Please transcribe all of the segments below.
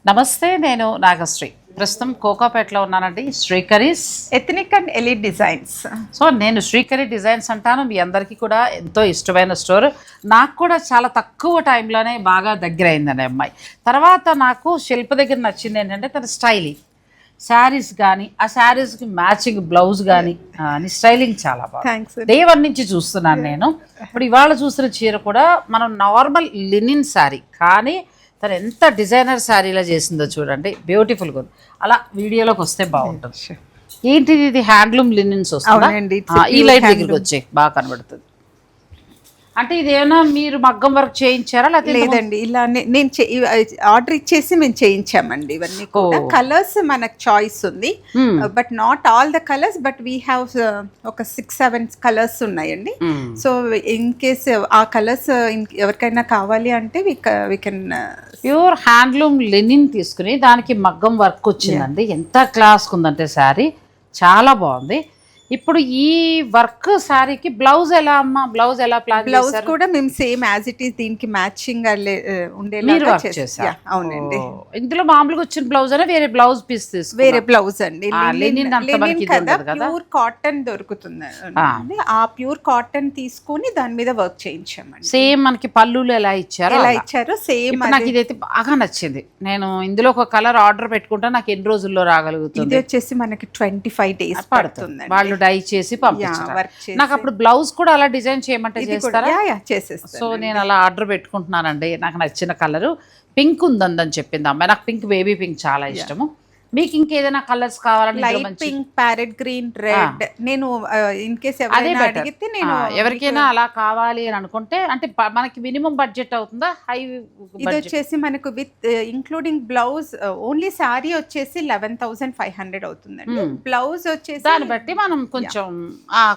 నమస్తే, నేను నాగశ్రీ. ప్రస్తుతం కోకాపేటలో ఉన్నానండి. Srikari's ethnic and elite designs. So నేను శ్రీకరి డిజైన్స్ అంటాను. మీ అందరికీ కూడా ఎంతో ఇష్టమైన స్టోర్. నాకు కూడా చాలా తక్కువ టైంలోనే బాగా దగ్గర అయిందని అమ్మాయి. తర్వాత నాకు శిల్ప దగ్గర నచ్చింది ఏంటంటే తన స్టైలింగ్, శారీస్ కానీ ఆ శారీస్కి మ్యాచింగ్ బ్లౌజ్ కానీ అని స్టైలింగ్ చాలా బాగా డే వన్ నుంచి చూస్తున్నాను నేను. ఇప్పుడు ఇవాళ చూసిన చీర కూడా మనం నార్మల్ లినిన్ శారీ, కానీ తను ఎంత డిజైనర్ శారీలా చేసిందో చూడండి, బ్యూటిఫుల్గా ఉంది. అలా వీడియోలోకి వస్తే బాగుంటుంది. ఏంటిది? ఇది హ్యాండ్లూమ్ లినిన్స్ వస్తుంది. ఈ లైట్ దగ్గరికి వచ్చే బాగా కనబడుతుంది. అంటే ఇదేమైనా మీరు మగ్గం వర్క్ చేయించారా? లేదండి, ఇలా నేను ఆర్డర్ ఇచ్చేసి మేము చేయించామండి. ఇవన్నీ కూడా కలర్స్ మనకు చాయిస్ ఉంది, but not all the colours, but we have ఒక 6-7 కలర్స్ ఉన్నాయండి. సో ఇన్ కేస్ ఆ కలర్స్ ఎవరికైనా కావాలి అంటే we can. Pure handloom linen తీసుకుని దానికి మగ్గం వర్క్ వచ్చిందండి. ఎంత క్లాస్గా ఉందంటే శారీ చాలా బాగుంది. ఇప్పుడు ఈ వర్క్ శారీకి బ్లౌజ్ ఎలా అమ్మా? బ్లౌజ్ ఎలా ప్లాన్? బ్లౌజ్ కూడా మేము సేమ్ యాజ్ ఇట్ ఈస్ దీనికి మ్యాచింగ్ ఉండేలా చేసాం. అవునండి. ఇందులో మామూలుగా వచ్చిన బ్లౌజ్ అనే వేరే బ్లౌజ్ పీస్ తీసుకు? వేరే బ్లౌజ్ అండి. ప్యూర్ కాటన్ దొరుకుతుంది, ఆ ప్యూర్ కాటన్ తీసుకుని దాని మీద వర్క్ చేయించామండి. సేమ్ మనకి పళ్ళులు ఎలా ఇచ్చారో సేమ్. నాకు ఇదైతే బాగా నచ్చింది. నేను ఇందులో ఒక కలర్ ఆర్డర్ పెట్టుకుంటా, నాకు ఎన్ని రోజుల్లో రాగలుగుతుంది? ఇది వచ్చేసి మనకి 25 days పడుతుంది. వాళ్ళు డై చేసి పంపించారు. నాకు అప్పుడు బ్లౌజ్ కూడా అలా డిజైన్ చేయమంటే చేస్తారా? చేసేస్తాను. సో నేను అలా ఆర్డర్ పెట్టుకుంటున్నానండి. నాకు నచ్చిన కలరు పింక్ ఉందని చెప్పింది అమ్మాయి. నాకు పింక్, బేబీ పింక్ చాలా ఇష్టము. మీకు ఇంకేదైనా కలర్స్ కావాలంటే light pink, parrot green, red. నేను ఇన్ కేస్ ఎవరైనా అడిగితే నేను ఎవరికైనా అలా కావాలి అని అనుకుంటే, అంటే మనకి మినిమం బడ్జెట్ అవుతుందా? హై? ఇది వచ్చేసి మనకు with including blouse only sorry వచ్చేసి 11,500 అవుతుందండి. బ్లౌజ్ వచ్చేసి దాన్ని బట్టి మనం కొంచెం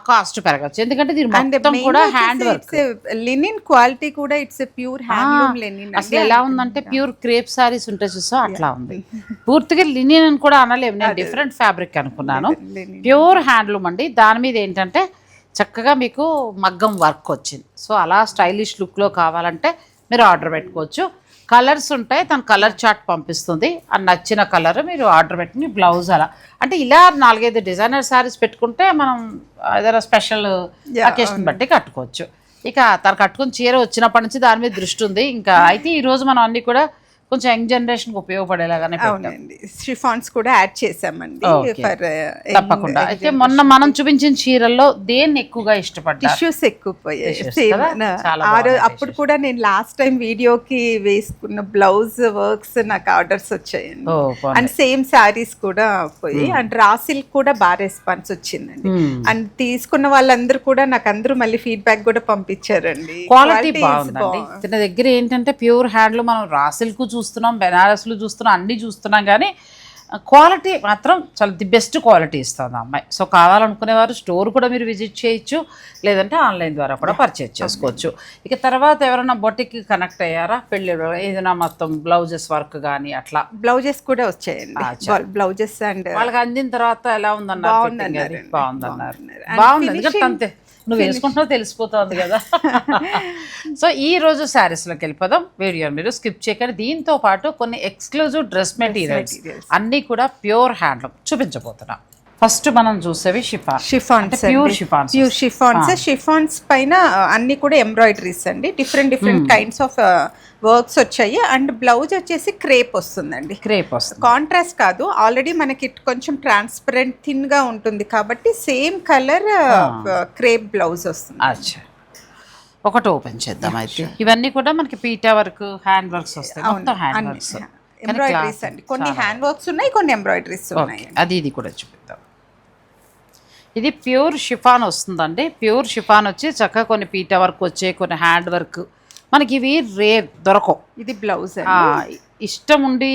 కాస్ట్ పెరగచ్చు, ఎందుకంటే దీని మొత్తం కూడా హ్యాండ్ వర్క్. లినిన్ క్వాలిటీ కూడా ఇట్స్ ప్యూర్ హ్యాండ్లూమ్ లినిన్. అసలు ఎలా ఉందంటే ప్యూర్ క్రేప్ సారీస్ ఉంటాయి చూసా, అట్లా ఉంది. పూర్తిగా లినిన్ అని కూడా అనలేము, నేను డిఫరెంట్ ఫ్యాబ్రిక్ అనుకున్నాను. ప్యూర్ హ్యాండ్లూమ్ అండి. దాని మీద ఏంటంటే చక్కగా మీకు మగ్గం వర్క్ వచ్చింది. సో అలా స్టైలిష్ లుక్లో కావాలంటే మీరు ఆర్డర్ పెట్టుకోవచ్చు. కలర్స్ ఉంటాయి, తన కలర్ చార్ట్ పంపిస్తుంది. ఆ నచ్చిన కలర్ మీరు ఆర్డర్ పెట్టుకుని బ్లౌజ్ అలా, అంటే ఇలా 4-5 డిజైనర్ శారీస్ పెట్టుకుంటే మనం ఏదైనా స్పెషల్ అకేషన్ బట్టి కట్టుకోవచ్చు. ఇక తను కట్టుకుని చీర వచ్చినప్పటి నుంచి దాని మీద దృష్టి ఉంది. ఇంకా అయితే ఈరోజు మనం అన్నీ కూడా కొంచెం యంగ్ జనరేషన్ కి ఉపయోగపడేలాగానే షిఫాన్స్ కూడా యాడ్ చేసామండి. తప్పకుండా. అయితే మొన్న మనం చూపించిన చీరల్లో దేన్ని ఎక్కువగా ఇష్టపడ్డా? టిష్యూస్ ఎక్కువ పోయాయి. అప్పుడు కూడా నేను లాస్ట్ టైం వీడియోకి వేసుకున్న బ్లౌజ్ వర్క్స్ నాకు ఆర్డర్స్ వచ్చాయండి. అండ్ సేమ్ శారీస్ కూడా పోయి, అండ్ రా సిల్క్ కూడా బాగా రెస్పాన్స్ వచ్చిందండి. అండ్ తీసుకున్న వాళ్ళందరూ కూడా నాకు అందరూ మళ్ళీ ఫీడ్బ్యాక్ కూడా పంపించారండి. క్వాలిటీ బాగుందండి. తన దగ్గర ఏంటంటే ప్యూర్ హ్యాండ్లు మనం రా సిల్క్ చూస్తున్నాం, బెనారస్లు చూస్తున్నాం, అన్నీ చూస్తున్నాం, కానీ క్వాలిటీ మాత్రం చాలా ది బెస్ట్ క్వాలిటీ ఇస్తుంది అమ్మాయి. సో కావాలనుకునేవారు స్టోర్ కూడా మీరు విజిట్ చేయొచ్చు, లేదంటే ఆన్లైన్ ద్వారా కూడా పర్చేజ్ చేసుకోవచ్చు. ఇక తర్వాత ఎవరైనా బొటిక్కి కనెక్ట్ అయ్యారా? పెళ్ళి ఏదైనా మొత్తం బ్లౌజెస్ వర్క్ కానీ అట్లా? బ్లౌజెస్ కూడా వచ్చాయండి. బ్లౌజెస్ అండ్ వాళ్ళకి అందిన తర్వాత ఎలా ఉందన్నారు? బాగుందన్నారు. బాగుంది, ఎందుకంటే అంతే నువ్వు వేసుకుంటున్నావు తెలిసిపోతుంది కదా. సో ఈ రోజు శారీస్లోకి వెళ్ళిపోదాం. వీడియో మీరు స్కిప్ చేయకండి. దీంతో పాటు కొన్ని ఎక్స్క్లూజివ్ డ్రెస్ మెటీరియల్స్ అన్నీ కూడా ప్యూర్ హ్యాండ్లూమ్ చూపించబోతున్నాం. ఫస్ట్ మనం చూసేవి షిఫాన్స్, ప్యూర్ షిఫాన్స్. షిఫాన్స్ పైన అన్ని కూడా ఎంబ్రాయిడరీస్ అండి. డిఫరెంట్ కైండ్స్ ఆఫ్ వర్క్స్ వచ్చాయి. అండ్ బ్లౌజ్ వచ్చేసి క్రేప్ వస్తుందండి. క్రేప్ వస్తుంది, కాంట్రాస్ట్ కాదు. ఆల్రెడీ మనకి కొంచెం ట్రాన్స్పరెంట్ థిన్ గా ఉంటుంది కాబట్టి సేమ్ కలర్ క్రేప్ బ్లౌజ్ వస్తుంది. అచ్చా, ఒకటి ఓపెన్ చేద్దాం. అయితే ఇవన్నీ కూడా మనకి పీటా వర్క్, హ్యాండ్ వర్క్స్ వస్తాయి. మొత్తం హ్యాండ్ వర్క్స్, ఎంబ్రాయిడరీస్ అండి. కొన్ని హ్యాండ్ వర్క్స్ ఉన్నాయి, కొన్ని ఎంబ్రాయిడరీస్ ఉన్నాయి. ఇది కూడా చూపిద్దాం. ఇది ప్యూర్ షిఫాన్ వస్తుందండి. ప్యూర్ షిఫాన్ వచ్చి చక్కగా కొన్ని పీటా వర్క్ వచ్చాయి, కొన్ని హ్యాండ్ వర్క్. మనకి ఇవి రేర్ దొరకవు. ఇది బ్లౌజ్. ఇష్టం ఉండి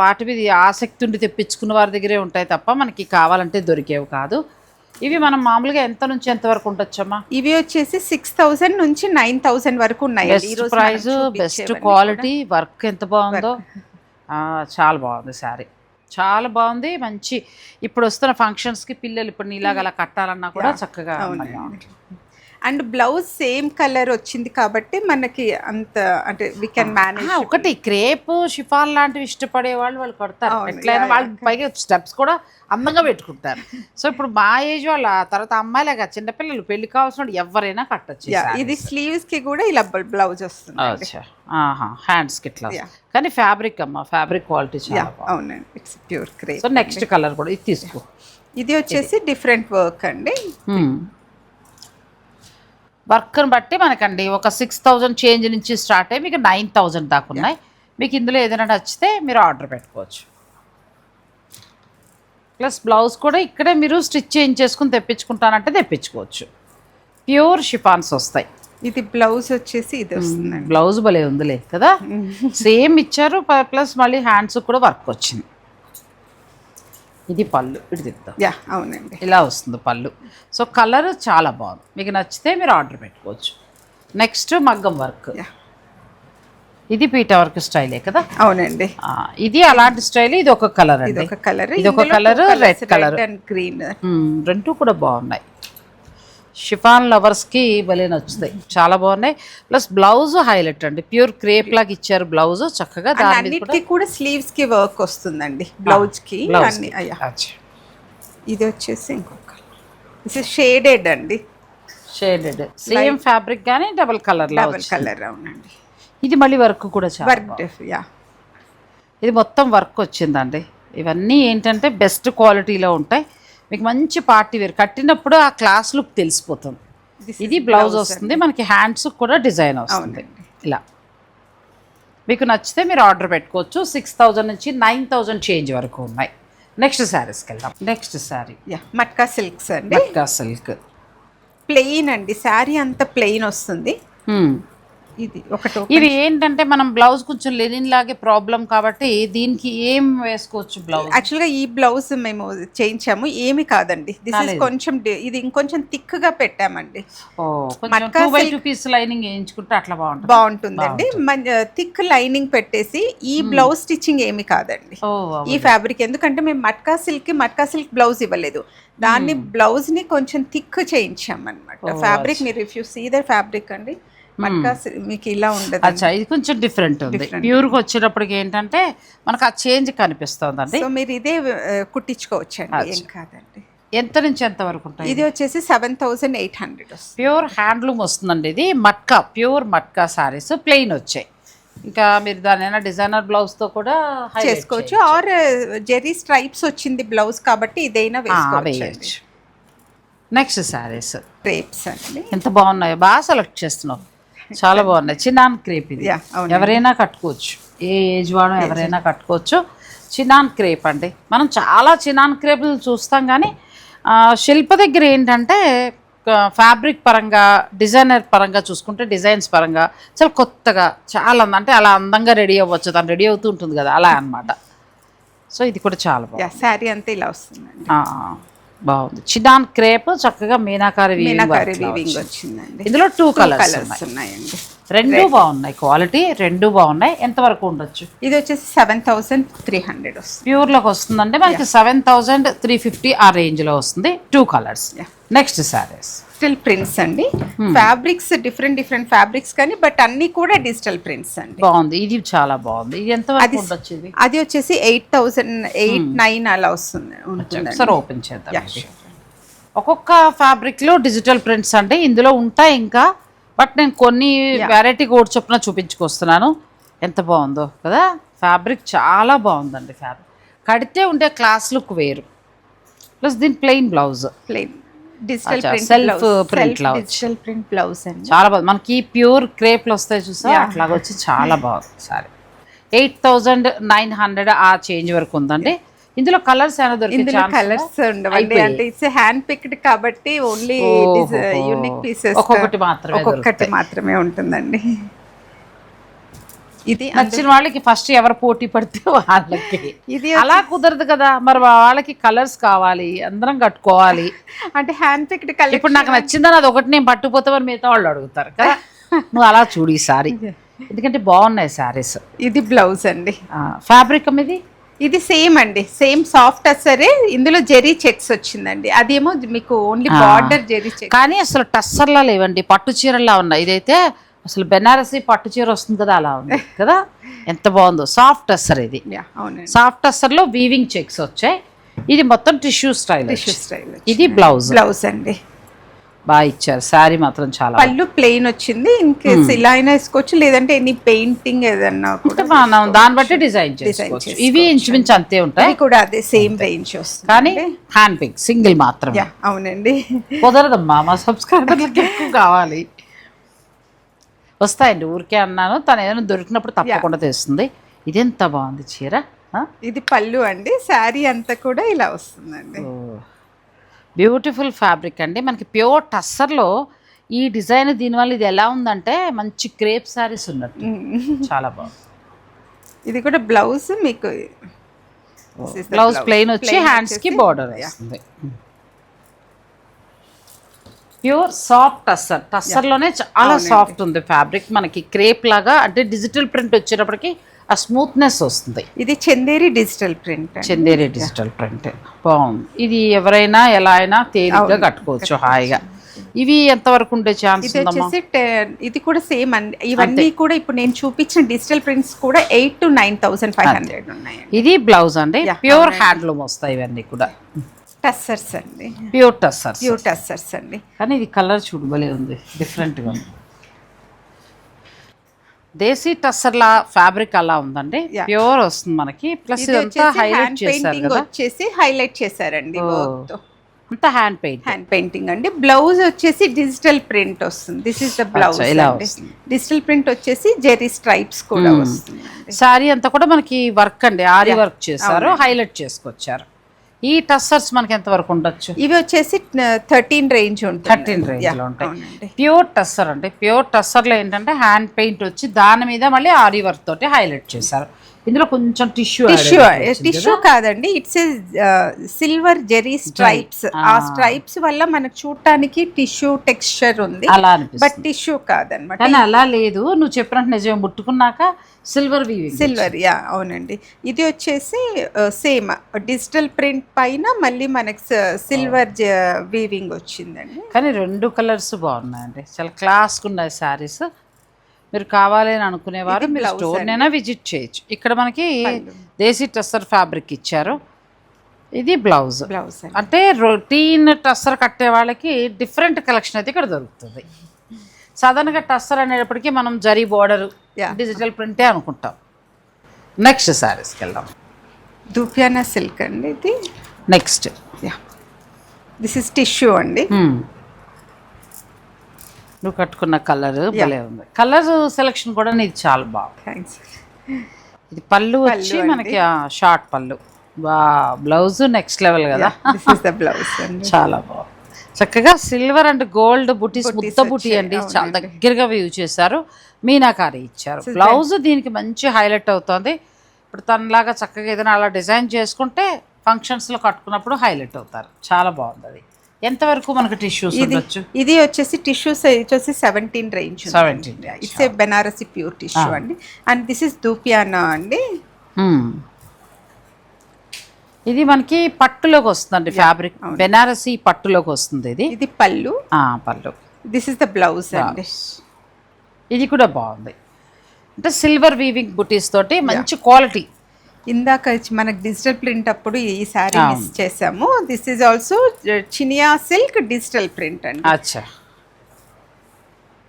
వాటి మీద ఆసక్తి ఉండి తెప్పించుకున్న వారి దగ్గరే ఉంటాయి తప్ప మనకి కావాలంటే దొరికేవి కాదు. ఇవి మనం మామూలుగా ఎంత నుంచి ఎంత వరకు ఉండొచ్చమ్మా? ఇవి వచ్చేసి 6,000 నుంచి 9,000 వరకు ఉన్నాయి. Best price, best quality, work ఎంత బాగుందో. చాలా బాగుంది శారీ, చాలా బాగుంది. మంచి ఇప్పుడు వస్తున్న ఫంక్షన్స్కి పిల్లలు ఇప్పుడు నీలాగా అలా కట్టాలన్నా కూడా చక్కగా. అండ్ బ్లౌజ్ సేమ్ కలర్ వచ్చింది కాబట్టి మనకి అంత అంటే వి కెన్ మేనేజ్. ఒకటి క్రేప్ షిఫాన్ లాంటివి ఇష్టపడే వాళ్ళు కొడతారు, ఎట్లయినా వాళ్ళు పైగా స్టెప్స్ కూడా అందంగా పెట్టుకుంటారు. సో ఇప్పుడు మా ఏజ్ వాళ్ళ తర్వాత అమ్మాయిలాగా చిన్నపిల్లలు పెళ్లి కావాల్సిన ఎవరైనా కట్టచ్చు. ఇది స్లీవ్స్ కి కూడా ఇలా బ్లౌజ్ వస్తుంది, హ్యాండ్స్ కి ఇట్లా. కానీ ఫ్యాబ్రిక్ అమ్మా, ఫ్యాబ్రిక్ క్వాలిటీ చాలా అవునండి, it's pure crepe. So next colour కూడా ఇది తీసుకో. ఇది వచ్చేసి డిఫరెంట్ వర్క్ అండి. వర్క్ని బట్టి మనకండి ఒక 6,000 చేంజ్ నుంచి స్టార్ట్ అయ్యి మీకు 9,000 దాకా ఉన్నాయి. మీకు ఇందులో ఏదైనా నచ్చితే మీరు ఆర్డర్ పెట్టుకోవచ్చు. ప్లస్ బ్లౌజ్ కూడా ఇక్కడే మీరు స్టిచ్ చేయించేసుకుని తెప్పించుకుంటానంటే తెప్పించుకోవచ్చు. ప్యూర్ షిఫాన్స్ వస్తాయి. ఇది బ్లౌజ్ వచ్చేసి ఇది వస్తుందండి. బ్లౌజ్ భలే ఉందిలే కదా, సేమ్ ఇచ్చారు. ప్లస్ మళ్ళీ హ్యాండ్స్ కూడా వర్క్ వచ్చింది. ఇది పళ్ళు, ఇటు తిద్దాం. అవునండి, ఇలా వస్తుంది పళ్ళు. సో కలర్ చాలా బాగుంది, మీకు నచ్చితే మీరు ఆర్డర్ పెట్టుకోవచ్చు. నెక్స్ట్ మగ్గం వర్క్. ఇది పీటా వర్క్ స్టైలే కదా. అవునండి, ఇది అలాంటి స్టైల్. ఇది ఒక కలర్ అండి, ఇది ఒక colour, red colour and green. రెండు కూడా బాగున్నాయి. షిఫాన్ లవర్స్కి భలే నచ్చుతాయి, చాలా బాగున్నాయి. ప్లస్ బ్లౌజ్ హైలైట్ అండి, ప్యూర్ క్రేప్ లాగా ఇచ్చారు బ్లౌజ్ చక్కగా. దానికి కూడా స్లీవ్స్ కి వర్క్ వస్తుందండి బ్లౌజ్ కి. ఇది వచ్చేసి ఇంకొక షేడెడ్ అండి, షేడెడ్ సేమ్ ఫ్యాబ్రిక్ కానీ డబుల్ కలర్ కలర్. అవునండి, ఇది మళ్ళీ వర్క్ కూడా చాలా ఇది మొత్తం వర్క్ వచ్చిందండి. ఇవన్నీ ఏంటంటే బెస్ట్ క్వాలిటీలో ఉంటాయి. మీకు మంచి పార్టీ వేర్ కట్టినప్పుడు ఆ క్లాస్ లుక్ తెలిసిపోతుంది. ఇది బ్లౌజ్ వస్తుంది, మనకి హ్యాండ్స్ కూడా డిజైన్ వస్తుంది ఇలా. మీకు నచ్చితే మీరు ఆర్డర్ పెట్టుకోవచ్చు. 6,000 నుంచి 9,000 చేంజ్ వరకు ఉన్నాయి. నెక్స్ట్ శారీస్కి వెళ్దాం. నెక్స్ట్ శారీ మట్కా సిల్క్స్ అండి. మట్కా సిల్క్ ప్లెయిన్ అండి, శారీ అంతా ప్లెయిన్ వస్తుంది. ఇది ఒకటి. ఇవి ఏంటంటే మనం బ్లౌజ్ కొంచెం లెనిన్ లాగే ప్రాబ్లం కాబట్టి దీనికి ఏం వేసుకోవచ్చు బ్లౌజ్. యాక్చువల్గా ఈ బ్లౌజ్ మేము చేయించాము, ఏమి కాదండి. దిస్ ఇస్ కొంచెం ఇది ఇంకొంచెం థిక్ గా పెట్టామండి. మట్కా 2x2 పీస్ లైనింగ్ వేయించుకుంటే అట్లా బాగుంటుందండి. థిక్ లైనింగ్ పెట్టేసి ఈ బ్లౌజ్ స్టిచ్చింగ్ ఏమి కాదండి ఈ ఫ్యాబ్రిక్. ఎందుకంటే మేము మట్కా సిల్క్ బ్లౌజ్ ఇవ్వలేదు, దాన్ని బ్లౌజ్ ని కొంచెం థిక్ చేయించాం అనమాట. ఫ్యాబ్రిక్ మీరు if you see the fabric అండి, మట్కా మీకు ఇలా ఉండదు. అచ్చా, ఇది కొంచెం డిఫరెంట్ ఉంది. ప్యూర్గా వచ్చేటప్పటికి ఏంటంటే మనకు ఆ చేంజ్ కనిపిస్తుంది అండి. సో మీరు ఇదే కుట్టించుకోవచ్చు అండి, ఏం కాదండి. ఎంత నుంచి ఎంత వరకు ఉంటాయి? ఇది వచ్చేసి 7,800 వస్తుంది. ప్యూర్ హ్యాండ్లూమ్ వస్తుందండి. ఇది మట్కా, ప్యూర్ మట్కా సారీస్ ప్లెయిన్ వచ్చాయి. ఇంకా మీరు దాని డిజైనర్ బ్లౌజ్ తో కూడా చేసుకోవచ్చు. ఆర్ జెరీ స్ట్రైప్స్ వచ్చింది బ్లౌజ్ కాబట్టి ఇదైనా వేసుకోవచ్చు. నెక్స్ట్ సారీస్ క్రేప్స్ అండి, ఎంత బాగున్నాయో, బాగా సెలెక్ట్ చేస్తున్నావు, చాలా బాగున్నాయి. చినాన్ క్రేప్ ఇది ఎవరైనా కట్టుకోవచ్చు, ఏ ఏజ్ వాడు ఎవరైనా కట్టుకోవచ్చు. చినాన్ క్రేప్ అండి. మనం చాలా చినాన్ క్రేప్లు చూస్తాం కానీ శిల్ప దగ్గర ఏంటంటే ఫ్యాబ్రిక్ పరంగా, డిజైనర్ పరంగా చూసుకుంటే డిజైన్స్ పరంగా చాలా కొత్తగా, చాలా అంటే అలా అందంగా రెడీ అవ్వచ్చు. తను రెడీ అవుతూ ఉంటుంది కదా, అలా అనమాట. సో ఇది కూడా చాలా బాగుంది. శారీ అంతా ఇలా వస్తుందండి, బాగుంది. చినాన్ క్రేప్ చక్కగా మీనాకారి వీవింగ్ వచ్చిందండి. ఇందులో 2 కలర్స్ ఉన్నాయండి, రెండు బాగున్నాయి, క్వాలిటీ రెండు బాగున్నాయి. ఎంత వరకు ఉండొచ్చు? ఇది వచ్చేసి 7,300 వస్తుంది. ప్యూర్లోకి వస్తుందంటే మనకి 7,350 ఆ రేంజ్లో వస్తుంది. 2 colours. Next saris digital prints అండి. ఫ్యాబ్రిక్స్ డిఫరెంట్ ఫ్యాబ్రిక్స్ కానీ బట్ అన్ని కూడా డిజిటల్ ప్రింట్స్ అండి. బాగుంది, ఇది చాలా బాగుంది. ఇది ఎంత వరకు ఉండొచ్చు? అది వచ్చేసి 8,000 అలా వస్తుంది. సరే ఓపెన్ చేద్దాం. ఒక్కొక్క ఫ్యాబ్రిక్ లో డిజిటల్ ప్రింట్స్ అంటే ఇందులో ఉంటాయి ఇంకా, బట్ నేను కొన్ని వెరైటీ కోడ్ చొప్పున చూపించుకొస్తున్నాను. ఎంత బాగుందో కదా, ఫ్యాబ్రిక్ చాలా బాగుందండి. ఫ్యాబ్రిక్ కడితే ఉండే క్లాస్ లుక్ వేరు. ప్లస్ దీని plain blouse, plain digital self print blouse అండి, చాలా బాగుంది. మనకి ప్యూర్ క్రేప్లు వస్తాయి చూసా, అట్లాగా వచ్చి చాలా బాగుంది. సరే 8,900 ఆ చేంజ్ వరకు ఉందండి. ఇందులో కలర్స్ ఏమైనా దొరికింది? కలర్స్ ఉండవండి, అంటే ఇట్స్ హ్యాండ్ పిక్డ్ కాబట్టి ఓన్లీ యూనిక్ పీసెస్ ఒక్కొక్కటి మాత్రమే ఉంటుందండి. ఇది నచ్చిన వాళ్ళకి ఫస్ట్ ఎవరు పోటీ పడితే వాళ్ళకి, ఇది అలా కుదరదు కదా, మరి వాళ్ళకి కలర్స్ కావాలి, అందరం కట్టుకోవాలి. అంటే హ్యాండ్ పిక్డ్ కలర్ ఇప్పుడు నాకు నచ్చిందని అది ఒకటి నేను పట్టుకుపోతే మరి మిగతా వాళ్ళు అడుగుతారు కదా, నువ్వు అలా చూడు ఈ సారీ, ఎందుకంటే బాగున్నాయి సారీస్. ఇది బ్లౌజ్ అండి, ఫ్యాబ్రిక్ ఇది ఇది సేమ్ అండి, సేమ్ సాఫ్ట్ అసరే, ఇందులో జెరీ చెక్స్ వచ్చిందండి. అదేమో మీకు ఓన్లీ బార్డర్ జెరీ చెక్. కానీ అసలు టస్సర్లా లేవండి, పట్టు చీరలా ఉన్నాయి. ఇదైతే అసలు బెనారసీ పట్టు చీర వస్తుంది కదా, అలా ఉంది కదా. ఎంత బాగుందో, సాఫ్ట్ టస్సర్ ఇది. అవునండి, సాఫ్ట్ టస్సర్లో వీవింగ్ చెక్స్ వచ్చాయి. ఇది మొత్తం టిష్యూ స్టైల్. ఇది బ్లౌజ్ అండి. బాగా ఇచ్చారు. శారీ మాత్రం చాలా. పళ్ళు ప్లెయిన్ వచ్చింది. ఇన్కేస్ ఇలా అయినా వేసుకోవచ్చు, లేదంటే ఎనీ పెయింటింగ్ ఏదన్నా కూడా మనం దాన్ని బట్టి డిజైన్ చేసుకోవచ్చు. ఇవి ఇంచుమించు అంతే ఉంటాయి. ఇవి కూడా అదే సేమ్ రేంజ్ వస్తుంది, కానీ హ్యాండ్ పిక్ సింగిల్ మాత్రం. అవునండి, కుదరదమ్మా, మా సబ్స్క్రైబర్లకి ఎక్కువ కావాలి. వస్తాయండి, ఊరికే అన్నాను. తను ఏదైనా దొరికినప్పుడు తప్పకుండా తెస్తుంది. ఇదెంత బాగుంది చీర. ఇది పళ్ళు అండి. శారీ అంతా కూడా ఇలా వస్తుందండి. బ్యూటిఫుల్ ఫ్యాబ్రిక్ అండి. మనకి ప్యూర్ టస్సర్లో ఈ డిజైన్, దీనివల్ల ఇది ఎలా ఉందంటే మంచి క్రేప్ శారీస్ ఉన్నట్టు చాలా బాగుంది. ఇది కూడా బ్లౌజ్ మీకు బ్లౌజ్ ప్లెయిన్ వచ్చి హ్యాండ్స్కి బార్డర్ వస్తుంది. Pure soft tussar. టస్సర్లోనే చాలా సాఫ్ట్ ఉంది ఫ్యాబ్రిక్. మనకి క్రేప్ లాగా, అంటే డిజిటల్ ప్రింట్ వచ్చేటప్పటికి ఆ స్మూత్నెస్ వస్తుంది. ఇది Chanderi digital print. Chanderi digital print బాగుంది. ఇది ఎవరైనా ఎలా అయినా తేలిగ్గా కట్టుకోవచ్చు హాయిగా. ఇవి ఎంతవరకు ఉండే ఛాన్స్ ఉందమ్మా? ఇది కూడా సేమ్ అండి. ఇవన్నీ కూడా ఇప్పుడు నేను చూపించిన డిజిటల్ ప్రింట్స్ కూడా 8,000 to 9,500 ఉన్నాయి. ఇది బ్లౌజ్ అండి, ప్యూర్ హ్యాండ్లూమ్ వస్తాయి ఇవన్నీ కూడా. టస్సర్స్ అండి, ప్యూర్ టస్సర్స్ అండి. కానీ ఇది కలర్ చూడబలే ఉంది, డిఫరెంట్గా ఉంది. దేశీ టస్సర్లా ఫ్యాబ్రిక్ అలా ఉందండి, ప్యూర్ వస్తుంది మనకి. ప్లస్ ఇదంతా హైలైట్ చేశారు కదా, వచ్చేసి హైలైట్ చేశారండి. అంతా హ్యాండ్ పెయింటింగ్ అండి. బ్లౌజ్ వచ్చేసి డిజిటల్ ప్రింట్ వస్తుంది. This is the blouse. Digital print వచ్చేసి జెరీ స్ట్రైప్స్ కూడా వస్తుంది. సారీ అంతా కూడా మనకి వర్క్ అండి, ఆరి వర్క్ చేశారు, హైలైట్ చేసుకొచ్చారు. ఈ టస్సర్స్ మనకి ఎంత వరకు ఉండొచ్చు? ఇవి వచ్చేసి 13 రేంజ్ ఉంటుంది. 13 రేంజ్ లో ఉంటాయి. ప్యూర్ టస్సర్ అంటే, ప్యూర్ టస్సర్లో ఏంటంటే హ్యాండ్ పెయింట్ వచ్చి దాని మీద మళ్ళీ ఆరి వర్క్ తోటి హైలైట్ చేశారు. ఇందులో కొంచెం టిష్యూ కాదండి, ఇట్స్ సిల్వర్ జెరీ స్ట్రైప్స్. ఆ స్ట్రైప్స్ వల్ల మనకు చూడటానికి టిష్యూ టెక్స్చర్ ఉంది, అలా బట్ టిష్యూ కాదన్నమాట. కానీ అలా లేదు, నువ్వు చెప్పినట్టు నిజం ముట్టుకున్నాక సిల్వర్ అవునండి. ఇది వచ్చేసి సేమ్ డిజిటల్ ప్రింట్ పైన మళ్ళీ మనకి సిల్వర్ వీవింగ్ వచ్చిందండి. కానీ రెండు కలర్స్ బాగున్నాయండి, చాలా క్లాస్గా ఉన్నాయి శారీస్. మీరు కావాలి అని అనుకునేవారు మీరు స్టోర్నైనా విజిట్ చేయొచ్చు. ఇక్కడ మనకి దేశీ టస్సర్ ఫ్యాబ్రిక్ ఇచ్చారు. ఇది బ్లౌజ్. అంటే రొటీన్ టస్సర్ కట్టే వాళ్ళకి డిఫరెంట్ కలెక్షన్ అయితే ఇక్కడ దొరుకుతుంది. సాధారణంగా టస్సర్ అనేటప్పటికీ మనం జరీ బోర్డర్ డిజిటల్ ప్రింటే అనుకుంటాం. నెక్స్ట్ శారీస్కి వెళ్దాం. దూపియానా సిల్క్ అండి ఇది. నెక్స్ట్ దిస్ ఇస్ టిష్యూ అండి. నువ్వు కట్టుకున్న కలర్ భలే ఉంది. కలర్ సెలెక్షన్ కూడా నీది చాలా బాగుంది. ఇది పళ్ళు వచ్చి మనకి షార్ట్ పళ్ళు. బ్లౌజ్ నెక్స్ట్ లెవెల్ కదా, చాలా బాగుంది. చక్కగా సిల్వర్ అండ్ గోల్డ్ బుటీస్, ముద్ద బుటీ అండి, చాలా దగ్గరగా వ్యూ చేశారు. మీనాకారి ఇచ్చారు. బ్లౌజ్ దీనికి మంచి హైలైట్ అవుతుంది. ఇప్పుడు తనలాగా చక్కగా ఏదైనా అలా డిజైన్ చేసుకుంటే ఫంక్షన్స్లో కట్టుకున్నప్పుడు హైలైట్ అవుతారు. చాలా బాగుంది. అది ఎంతవరకు మనకు టిష్యూస్ ఉండొచ్చు? ఇది వచ్చేసి టిష్యూస్ వచ్చేసి 17 range. It's a Banarasi pure tissue అండి. అండ్ దిస్ ఇస్ దూపియానా అండి. ఇది మనకి పట్టులోకి వస్తుందండి ఫ్యాబ్రిక్, బెనారసి పట్టులోకి వస్తుంది. ఇది పళ్ళు. దిస్ ఇస్ ద బ్లౌజ్ అండి. ఇది కూడా బాగుంది, అంటే సిల్వర్ వీవింగ్ బుటీస్ తోటి మంచి క్వాలిటీ. ఇందాక మనకు డిజిటల్ ప్రింట్ అప్పుడు ఈ శారీ మిస్ చేసాము. This is also Chiniya silk digital print అండి. అచ్చా,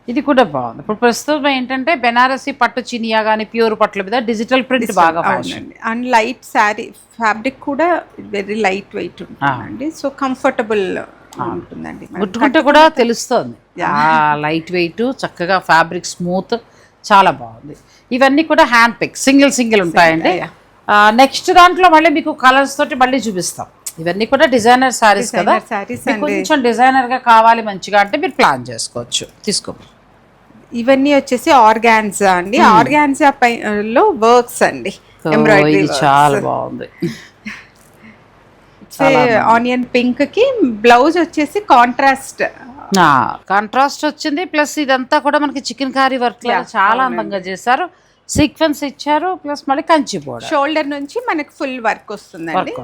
ఇది కూడా బాగుంది. ఇప్పుడు ప్రస్తుతం ఏంటంటే బెనారసి పట్టు, చినియా కానీ ప్యూర్ పట్ల మీద డిజిటల్ ప్రింట్ బాగా అవునండి. అండ్ లైట్ శారీ ఫ్యాబ్రిక్ కూడా వెరీ లైట్ వెయిట్ ఉంటుందండి. సో కంఫర్టబుల్ ఉంటుందండి, ముట్టుకుంటే కూడా తెలుస్తుంది. లైట్ వెయిట్, చక్కగా ఫ్యాబ్రిక్ స్మూత్, చాలా బాగుంది. ఇవన్నీ కూడా హ్యాండ్ పిక్ సింగిల్ ఉంటాయండి. నెక్స్ట్ దాంట్లో మళ్ళీ మీకు కలర్స్ తోటి మళ్ళీ చూపిస్తాం. ఇవన్నీ కూడా డిజైనర్ శారీస్ కదా, కొంచెం డిజైనర్గా కావాలి మంచిగా అంటే మీరు ప్లాన్ చేసుకోవచ్చు, తీసుకో. ఇవన్నీ వచ్చేసి ఆర్గాన్జా అండి. ఆర్గాన్జా పైలో వర్క్స్ అండి, ఎంబ్రాయిడరీ చాలా బాగుంది. ఆనియన్ పింక్ కి బ్లౌజ్ వచ్చేసి కాంట్రాస్ట్ వచ్చింది. ప్లస్ ఇదంతా కూడా మనకి చికెన్ కారీ వర్క్ చాలా అందంగా చేశారు. సీక్వెన్స్ ఇచ్చారు ప్లస్ మళ్ళీ కంచి బోర్డర్. షోల్డర్ నుంచి మనకి ఫుల్ వర్క్ వస్తుందండి.